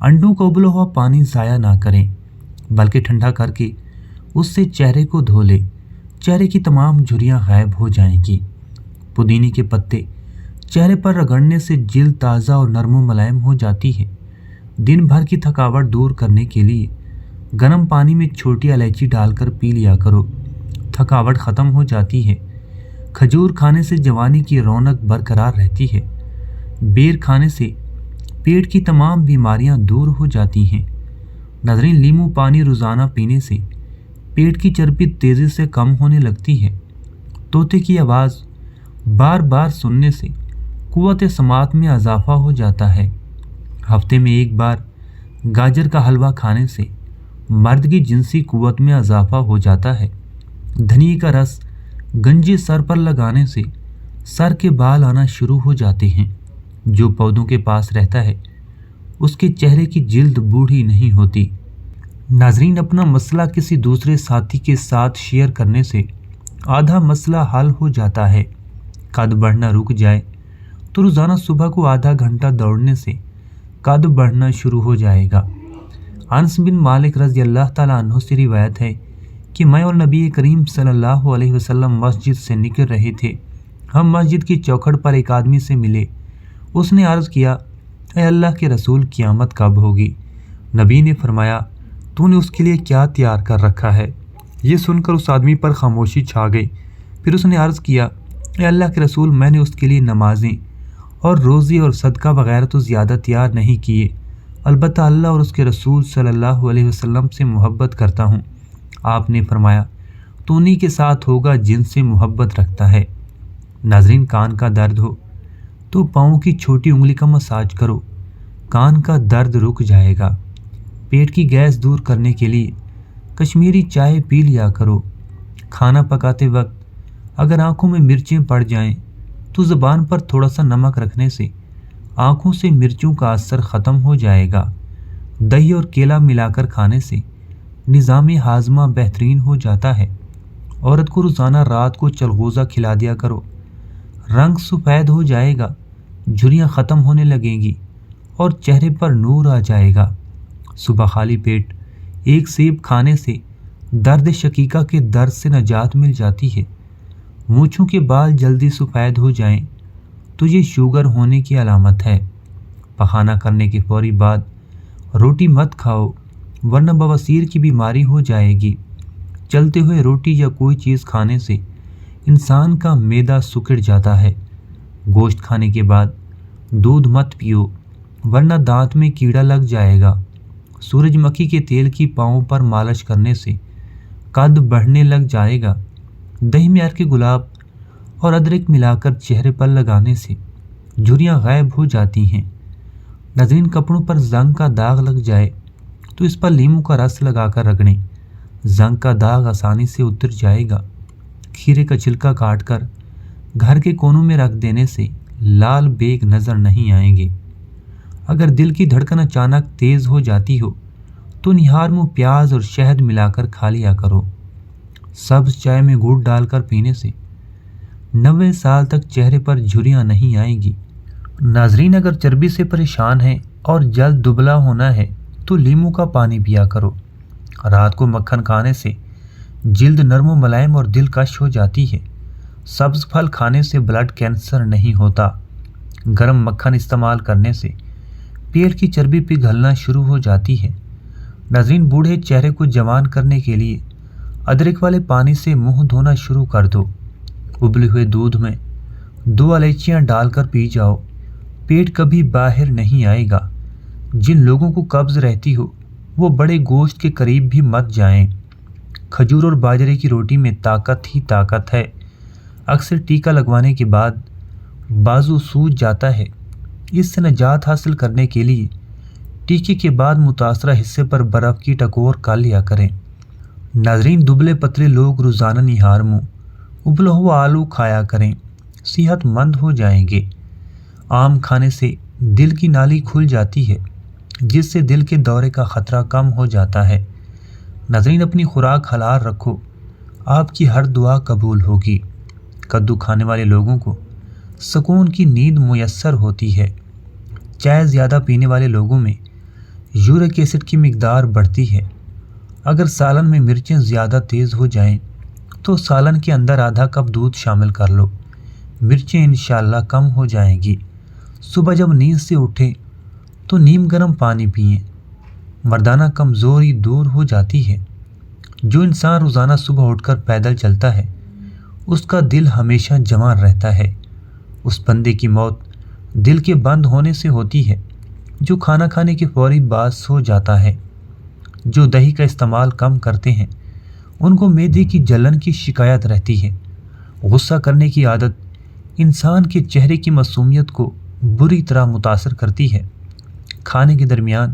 انڈوں کا ابلا ہوا پانی ضائع نہ کریں بلکہ ٹھنڈا کر کے اس سے چہرے کو دھو لے، چہرے کی تمام جھریاں غائب ہو جائیں گی۔ پودینے کے پتے چہرے پر رگڑنے سے جلد تازہ اور نرم و ملائم ہو جاتی ہے۔ دن بھر کی تھکاوٹ دور کرنے کے لیے گرم پانی میں چھوٹی الائچی ڈال کر پی لیا کرو، تھکاوٹ ختم ہو جاتی ہے۔ کھجور کھانے سے جوانی کی رونق برقرار رہتی ہے۔ بیر کھانے سے پیٹ کی تمام بیماریاں دور ہو جاتی ہیں۔ ناظرین، لیمو پانی روزانہ پینے سے پیٹ کی چربی تیزی سے کم ہونے لگتی ہے۔ طوطے کی آواز بار بار سننے سے قوت سماعت میں اضافہ ہو جاتا ہے۔ ہفتے میں ایک بار گاجر کا حلوہ کھانے سے مرد کی جنسی قوت میں اضافہ ہو جاتا ہے۔ دھنیے کا رس گنجے سر پر لگانے سے سر کے بال آنا شروع ہو جاتے ہیں۔ جو پودوں کے پاس رہتا ہے اس کے چہرے کی جلد بوڑھی نہیں ہوتی۔ ناظرین، اپنا مسئلہ کسی دوسرے ساتھی کے ساتھ شیئر کرنے سے آدھا مسئلہ حل ہو جاتا ہے۔ قد بڑھنا رک جائے تو روزانہ صبح کو آدھا گھنٹہ دوڑنے سے قد بڑھنا شروع ہو جائے گا۔ انس بن مالک رضی اللہ تعالیٰ عنہ سے روایت ہے کہ میں اور نبی کریم صلی اللہ علیہ وسلم مسجد سے نکل رہے تھے۔ ہم مسجد کی چوکھٹ پر ایک آدمی سے ملے۔ اس نے عرض کیا، اے اللہ کے رسول، قیامت کب ہوگی؟ نبی نے فرمایا، تو نے اس کے لیے کیا تیار کر رکھا ہے؟ یہ سن کر اس آدمی پر خاموشی چھا گئی۔ پھر اس نے عرض کیا، اے اللہ کے رسول، میں نے اس کے لیے نمازیں اور روزی اور صدقہ وغیرہ تو زیادہ تیار نہیں کیے، البتہ اللہ اور اس کے رسول صلی اللہ علیہ وسلم سے محبت کرتا ہوں۔ آپ نے فرمایا، تو انہی کے ساتھ ہوگا جن سے محبت رکھتا ہے۔ ناظرین، کان کا درد ہو تو پاؤں کی چھوٹی انگلی کا مساج کرو، کان کا درد رک جائے گا۔ پیٹ کی گیس دور کرنے کے لیے کشمیری چائے پی لیا کرو۔ کھانا پکاتے وقت اگر آنکھوں میں مرچیں پڑ جائیں تو زبان پر تھوڑا سا نمک رکھنے سے آنکھوں سے مرچوں کا اثر ختم ہو جائے گا۔ دہی اور کیلا ملا کر کھانے سے نظام ہاضمہ بہترین ہو جاتا ہے۔ عورت کو روزانہ رات کو چلغوزہ کھلا دیا کرو، رنگ سفید ہو جائے گا، جھریاں ختم ہونے لگیں گی اور چہرے پر نور آ جائے گا۔ صبح خالی پیٹ ایک سیب کھانے سے درد شقیقہ کے درد سے نجات مل جاتی ہے۔ مونچھوں کے بال جلدی سفید ہو جائیں تو یہ شوگر ہونے کی علامت ہے۔ پخانہ کرنے کے فوری بعد روٹی مت کھاؤ ورنہ بواسیر کی بیماری ہو جائے گی۔ چلتے ہوئے روٹی یا کوئی چیز کھانے سے انسان کا معدہ سکڑ جاتا ہے۔ گوشت کھانے کے بعد دودھ مت پیو ورنہ دانت میں کیڑا لگ جائے گا۔ سورج مکھی کے تیل کی پاؤں پر مالش کرنے سے قد بڑھنے لگ جائے گا۔ دہی میں عرق گلاب اور ادرک ملا کر چہرے پر لگانے سے جھریاں غائب ہو جاتی ہیں۔ ناظرین، کپڑوں پر زنگ کا داغ لگ جائے تو اس پر لیموں کا رس لگا کر رگڑیں، زنگ کا داغ آسانی سے اتر جائے گا۔ کھیرے کا چھلکا کاٹ کر گھر کے کونوں میں رکھ دینے سے لال بیگ نظر نہیں آئیں گے۔ اگر دل کی دھڑکن اچانک تیز ہو جاتی ہو تو نہار منہ پیاز اور شہد ملا کر کھا لیا کرو۔ سبز چائے میں گڑ ڈال کر پینے سے 90 سال تک چہرے پر جھریاں نہیں آئیں گی۔ ناظرین، اگر چربی سے پریشان ہیں اور جلد دبلا ہونا ہے تو لیموں کا پانی پیا کرو۔ رات کو مکھن کھانے سے جلد نرم و ملائم اور دلکش ہو جاتی ہے۔ سبز پھل کھانے سے بلڈ کینسر نہیں ہوتا۔ گرم مکھن استعمال کرنے سے پیٹ کی چربی پگھلنا شروع ہو جاتی ہے۔ ناظرین، بوڑھے چہرے کو جوان کرنے کے لیے ادرک والے پانی سے منہ دھونا شروع کر دو۔ ابلے ہوئے دودھ میں 2 الائچیاں ڈال کر پی جاؤ، پیٹ کبھی باہر نہیں آئے گا۔ جن لوگوں کو قبض رہتی ہو وہ بڑے گوشت کے قریب بھی مت جائیں۔ کھجور اور باجرے کی روٹی میں طاقت ہی طاقت ہے۔ اکثر ٹیکا لگوانے کے بعد بازو سوج جاتا ہے۔ اس سے نجات حاصل کرنے کے لیے ٹیکے کے بعد متاثرہ حصے پر برف کی ٹکور کر لیا کریں۔ ناظرین، دبلے پتلے لوگ روزانہ نہار منہ ابلا ہوا آلو کھایا کریں، صحت مند ہو جائیں گے۔ آم کھانے سے دل کی نالی کھل جاتی ہے جس سے دل کے دورے کا خطرہ کم ہو جاتا ہے۔ ناظرین، اپنی خوراک حلال رکھو، آپ کی ہر دعا قبول ہوگی۔ کدو کھانے والے لوگوں کو سکون کی نیند میسر ہوتی ہے۔ چائے زیادہ پینے والے لوگوں میں یورک ایسڈ کی مقدار بڑھتی ہے۔ اگر سالن میں مرچیں زیادہ تیز ہو جائیں تو سالن کے اندر آدھا کپ دودھ شامل کر لو، مرچیں انشاءاللہ کم ہو جائیں گی۔ صبح جب نیند سے اٹھیں تو نیم گرم پانی پئیں، مردانہ کمزوری دور ہو جاتی ہے۔ جو انسان روزانہ صبح اٹھ کر پیدل چلتا ہے اس کا دل ہمیشہ جوان رہتا ہے۔ اس بندے کی موت دل کے بند ہونے سے ہوتی ہے جو کھانا کھانے کے فوری بعد سو جاتا ہے۔ جو دہی کا استعمال کم کرتے ہیں ان کو معدے کی جلن کی شکایت رہتی ہے۔ غصہ کرنے کی عادت انسان کے چہرے کی معصومیت کو بری طرح متاثر کرتی ہے۔ کھانے کے درمیان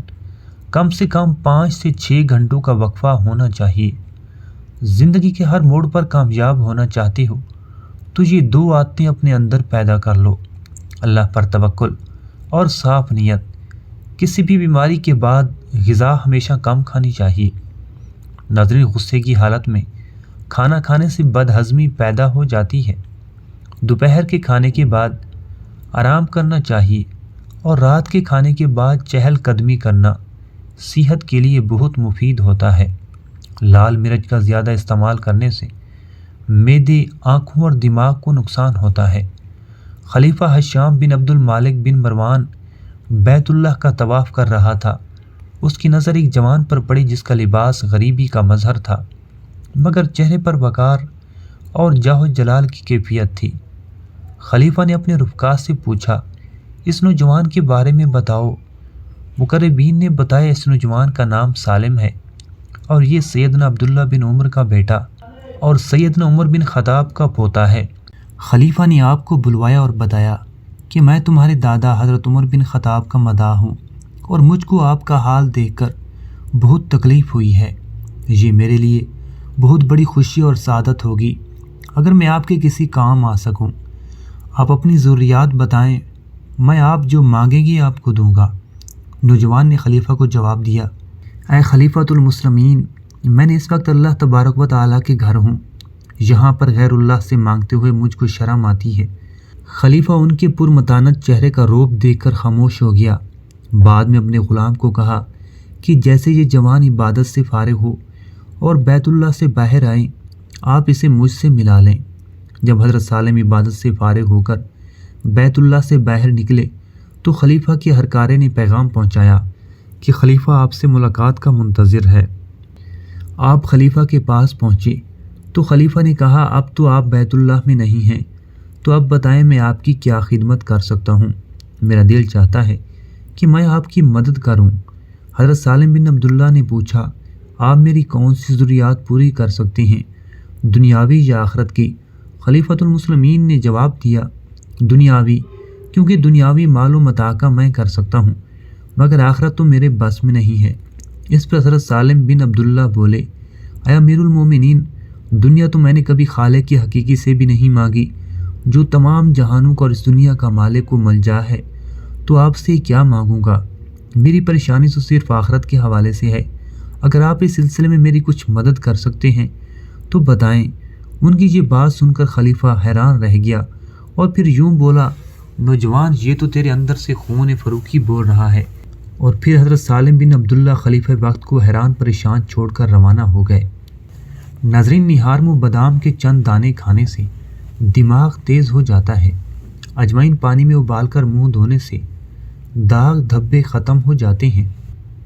کم سے کم 5 سے 6 گھنٹوں کا وقفہ ہونا چاہیے۔ زندگی کے ہر موڑ پر کامیاب ہونا چاہتے ہو تو یہ 2 عادتیں اپنے اندر پیدا کر لو: اللہ پر توکل اور صاف نیت۔ کسی بھی بیماری کے بعد غذا ہمیشہ کم کھانی چاہیے۔ ناظرین، غصے کی حالت میں کھانا کھانے سے بد ہضمی پیدا ہو جاتی ہے۔ دوپہر کے کھانے کے بعد آرام کرنا چاہیے اور رات کے کھانے کے بعد چہل قدمی کرنا صحت کے لیے بہت مفید ہوتا ہے۔ لال مرچ کا زیادہ استعمال کرنے سے معدے، آنکھوں اور دماغ کو نقصان ہوتا ہے۔ خلیفہ ہشام بن عبد المالک بن مروان بیت اللہ کا طواف کر رہا تھا۔ اس کی نظر ایک جوان پر پڑی جس کا لباس غریبی کا مظہر تھا مگر چہرے پر وقار اور جاہ و جلال کی کیفیت تھی۔ خلیفہ نے اپنے رفقا سے پوچھا، اس نوجوان کے بارے میں بتاؤ۔ مقربین نے بتایا، اس نوجوان کا نام سالم ہے اور یہ سیدنا عبداللہ بن عمر کا بیٹا اور سیدنا عمر بن خطاب کا پوتا ہے۔ خلیفہ نے آپ کو بلوایا اور بتایا کہ میں تمہارے دادا حضرت عمر بن خطاب کا مداح ہوں اور مجھ کو آپ کا حال دیکھ کر بہت تکلیف ہوئی ہے۔ یہ میرے لیے بہت بڑی خوشی اور سعادت ہوگی اگر میں آپ کے کسی کام آ سکوں۔ آپ اپنی ضروریات بتائیں، میں آپ جو مانگیں گے آپ کو دوں گا۔ نوجوان نے خلیفہ کو جواب دیا، اے خلیفۃ المسلمین، میں نے اس وقت اللہ تبارک و تعالیٰ کے گھر ہوں، یہاں پر غیر اللہ سے مانگتے ہوئے مجھ کو شرم آتی ہے۔ خلیفہ ان کے پرمتانت چہرے کا روپ دیکھ کر خاموش ہو گیا۔ بعد میں اپنے غلام کو کہا کہ جیسے یہ جوان عبادت سے فارغ ہو اور بیت اللہ سے باہر آئیں، آپ اسے مجھ سے ملا لیں۔ جب حضرت سالم عبادت سے فارغ ہو کر بیت اللہ سے باہر نکلے تو خلیفہ کے ہرکارے نے پیغام پہنچایا کہ خلیفہ آپ سے ملاقات کا منتظر ہے۔ آپ خلیفہ کے پاس پہنچے تو خلیفہ نے کہا، اب تو آپ بیت اللہ میں نہیں ہیں، تو اب بتائیں میں آپ کی کیا خدمت کر سکتا ہوں؟ میرا دل چاہتا ہے کہ میں آپ کی مدد کروں۔ حضرت سالم بن عبداللہ نے پوچھا، آپ میری کون سی ضروریات پوری کر سکتے ہیں، دنیاوی یا آخرت کی؟ خلیفۃ المسلمین نے جواب دیا، دنیاوی، کیونکہ دنیاوی مال و متاع کا میں کر سکتا ہوں مگر آخرت تو میرے بس میں نہیں ہے۔ اس پر حضرت سالم بن عبداللہ بولے، اے امیر المومنین، دنیا تو میں نے کبھی خالق کی حقیقی سے بھی نہیں مانگی جو تمام جہانوں کا اور اس دنیا کا مالک و ملجا ہے، تو آپ سے کیا مانگوں گا؟ میری پریشانی تو صرف آخرت کے حوالے سے ہے۔ اگر آپ اس سلسلے میں میری کچھ مدد کر سکتے ہیں تو بتائیں۔ ان کی یہ بات سن کر خلیفہ حیران رہ گیا اور پھر یوں بولا، نوجوان، یہ تو تیرے اندر سے خون فروخی بول رہا ہے۔ اور پھر حضرت سالم بن عبداللہ خلیفہ وقت کو حیران پریشان چھوڑ کر روانہ ہو گئے۔ ناظرین، نہارم و بادام کے چند دانے کھانے سے دماغ تیز ہو جاتا ہے۔ اجوائن پانی میں ابال کر منہ دھونے سے داغ دھبے ختم ہو جاتے ہیں۔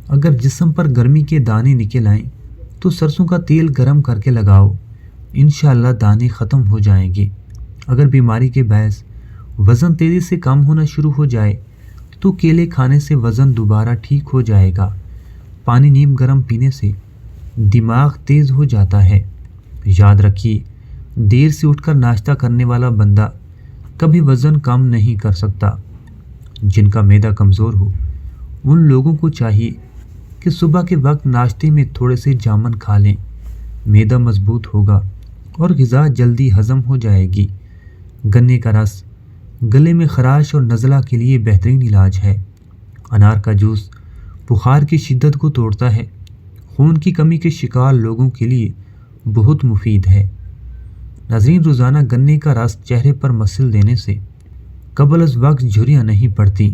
اگر جسم پر گرمی کے دانے نکل آئیں تو سرسوں کا تیل گرم کر کے لگاؤ، انشاءاللہ دانے ختم ہو جائیں گے۔ اگر بیماری کے باعث وزن تیزی سے کم ہونا شروع ہو جائے تو کیلے کھانے سے وزن دوبارہ ٹھیک ہو جائے گا۔ پانی نیم گرم پینے سے دماغ تیز ہو جاتا ہے۔ یاد رکھیے، دیر سے اٹھ کر ناشتہ کرنے والا بندہ کبھی وزن کم نہیں کر سکتا۔ جن کا معدہ کمزور ہو ان لوگوں کو چاہیے کہ صبح کے وقت ناشتے میں تھوڑے سے جامن کھا لیں، معدہ مضبوط ہوگا اور غذا جلدی ہضم ہو جائے گی۔ گنے کا رس گلے میں خراش اور نزلہ کے لیے بہترین علاج ہے۔ انار کا جوس بخار کی شدت کو توڑتا ہے، خون کی کمی کے شکار لوگوں کے لیے بہت مفید ہے۔ ناظرین، روزانہ گنے کا رس چہرے پر مسل دینے سے قبل از وقت جھریاں نہیں پڑتی۔